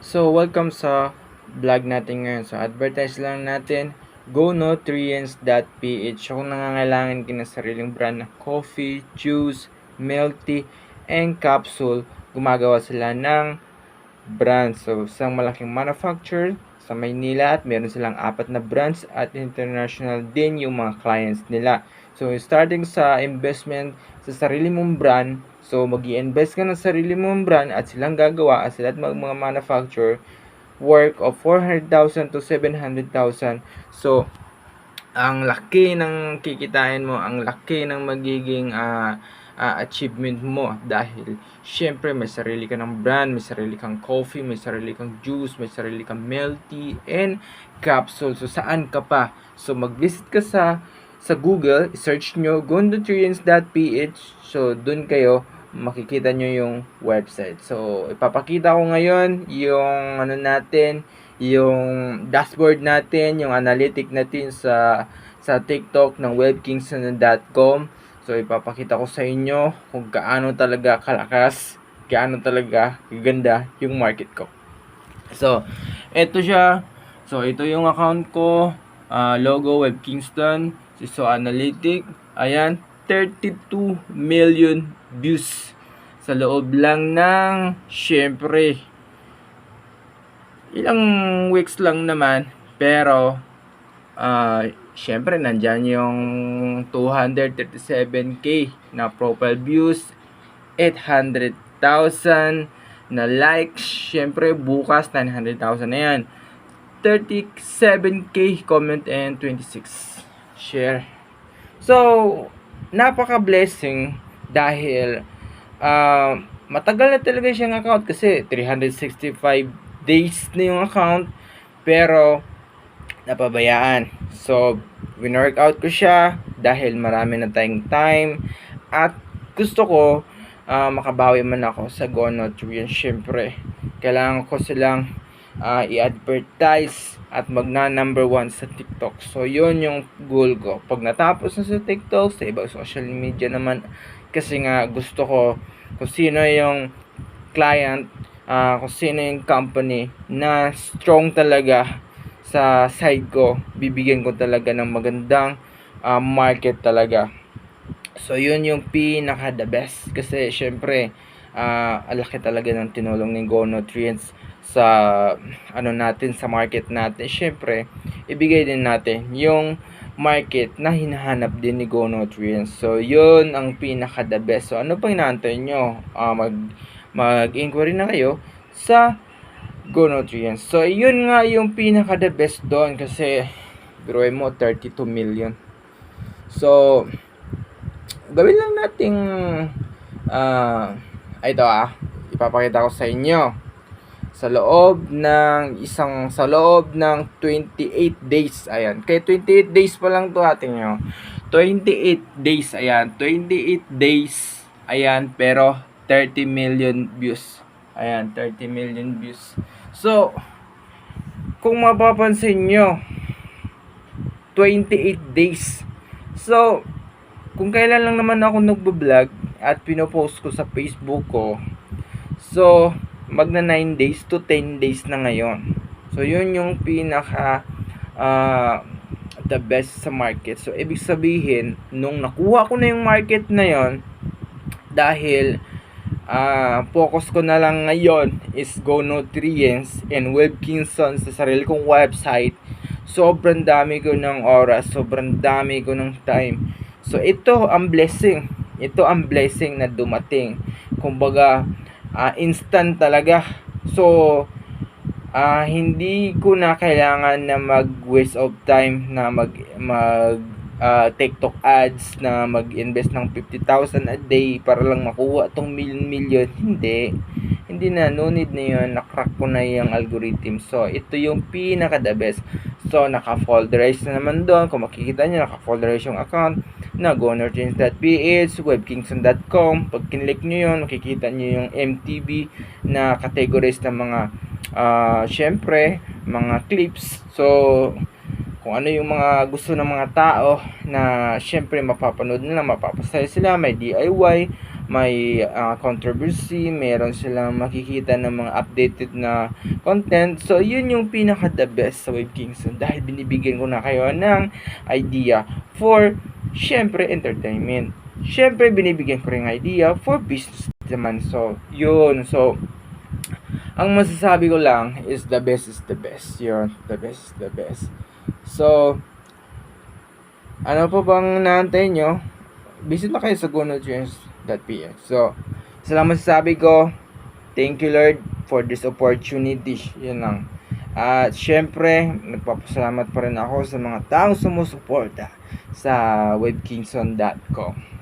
So, welcome sa vlog natin ngayon. So, advertise lang natin GoNutrients.ph. So, kung nangangailangan ka ng sariling brand ng coffee, juice, milk tea, and capsule, gumagawa sila ng brand. So, isang malaking manufacturer sa Maynila at meron silang 4 na brands at international din yung mga clients nila. So, starting sa investment sa sarili mong brand, so mag-i-invest ka ng sarili mong brand at silang gagawa at sila at mga manufacturer work of 400,000 to 700,000. So, ang laki ng kikitain mo, ang laki ng magiging achievement mo dahil syempre may sarili ka ng brand, may sarili kang coffee, may sarili kang juice, may sarili kang milk tea and capsule. So saan ka pa? So mag-visit ka sa Google, search nyo gondotrians.ph. So dun kayo makikita nyo yung website. So ipapakita ko ngayon yung yung dashboard natin, yung analytic natin sa TikTok ng webkingston.com. So ipapakita ko sa inyo kung gaano talaga kalakas, gaano talaga ganda yung market ko. So ito siya. So ito yung account ko, logo Web Kingston, so analytic, ayan, 32 million views sa loob lang ng syempre ilang weeks lang naman, pero syempre nandyan yung 237k na profile views, 800,000 na likes, syempre bukas 900,000 na yan, 37k comment and 26 share. So napaka blessing dahil matagal na talaga siyang account kasi 365 days na yung account, pero napabayaan. So win-workout ko siya dahil marami na tayong time at gusto ko makabawi man ako sa GoNutrients. Syempre kailangan ko silang i-advertise at magna number 1 sa TikTok. So yun yung goal ko. Pag natapos na sa TikTok, sa ibang social media naman, kasi nga gusto ko kung sino yung client, kung sino yung company na strong talaga sa side ko, bibigyan ko talaga ng magandang market talaga. So yun yung pinaka the best kasi syempre alaki talaga ng tinulong ni GoNutrients sa natin, sa market natin. Syempre ibigay din natin yung market na hinahanap din ni GoNutrients. So yun ang pinaka the best. So ano pang inaantay nyo? Mag-inquiry na kayo sa GoNutrients. So yun nga yung pinaka the best doon kasi biruin mo 32 million. So gawin lang nating ito ipapakita ko sa inyo sa loob ng 28 days. Ayan, kaya 28 days pa lang to ating nyo, 28 days. Ayan, 28 days. Ayan, pero 30 million views. Ayan, 30 million views. So kung mapapansin nyo, 28 days. So kung kailan lang naman ako nagbo-vlog at pinopost ko sa Facebook ko, so magna 9 days to 10 days na ngayon. So yun yung pinaka the best sa market. So ibig sabihin, nung nakuha ko na yung market na yon, dahil focus ko na lang ngayon is GoNutrients and Web Kingston sa sarili kong website, sobrang dami ko ng oras, sobrang dami ko ng time. So ito ang blessing. Ito ang blessing na dumating. Kumbaga instant talaga. So hindi ko na kailangan na mag-waste of time na mag TikTok ads na mag-invest ng 50,000 a day para lang makuha tong million. Hindi na, no need na yun. Nakrack ko na yung algorithm. So ito yung pinaka the best. So naka-folderize na naman doon. Kung makikita nyo, naka-folderize yung account na GoNutrients.ph, webkingston.com. Pag kinlik nyo yun, makikita nyo yung MTV na categories ng mga syempre mga clips. So kung ano yung mga gusto ng mga tao na syempre mapapanood nila, mapapasaya sila, may DIY, may controversy, meron silang makikita ng mga updated na content. So, yun yung pinaka the best sa Web Kingston dahil binibigyan ko na kayo ng idea for, syempre, entertainment. Syempre, binibigyan ko rin idea for business naman. So, yun. So, ang masasabi ko lang is the best is the best. Yun, the best is the best. So, ano pa bang naantay nyo? Visit na kayo sa gonotunes.ph. So, salamat sa sabi ko. Thank you Lord for this opportunity. Yun lang. At syempre, nagpapasalamat pa rin ako sa mga taong sumusuporta sa webkingston.com.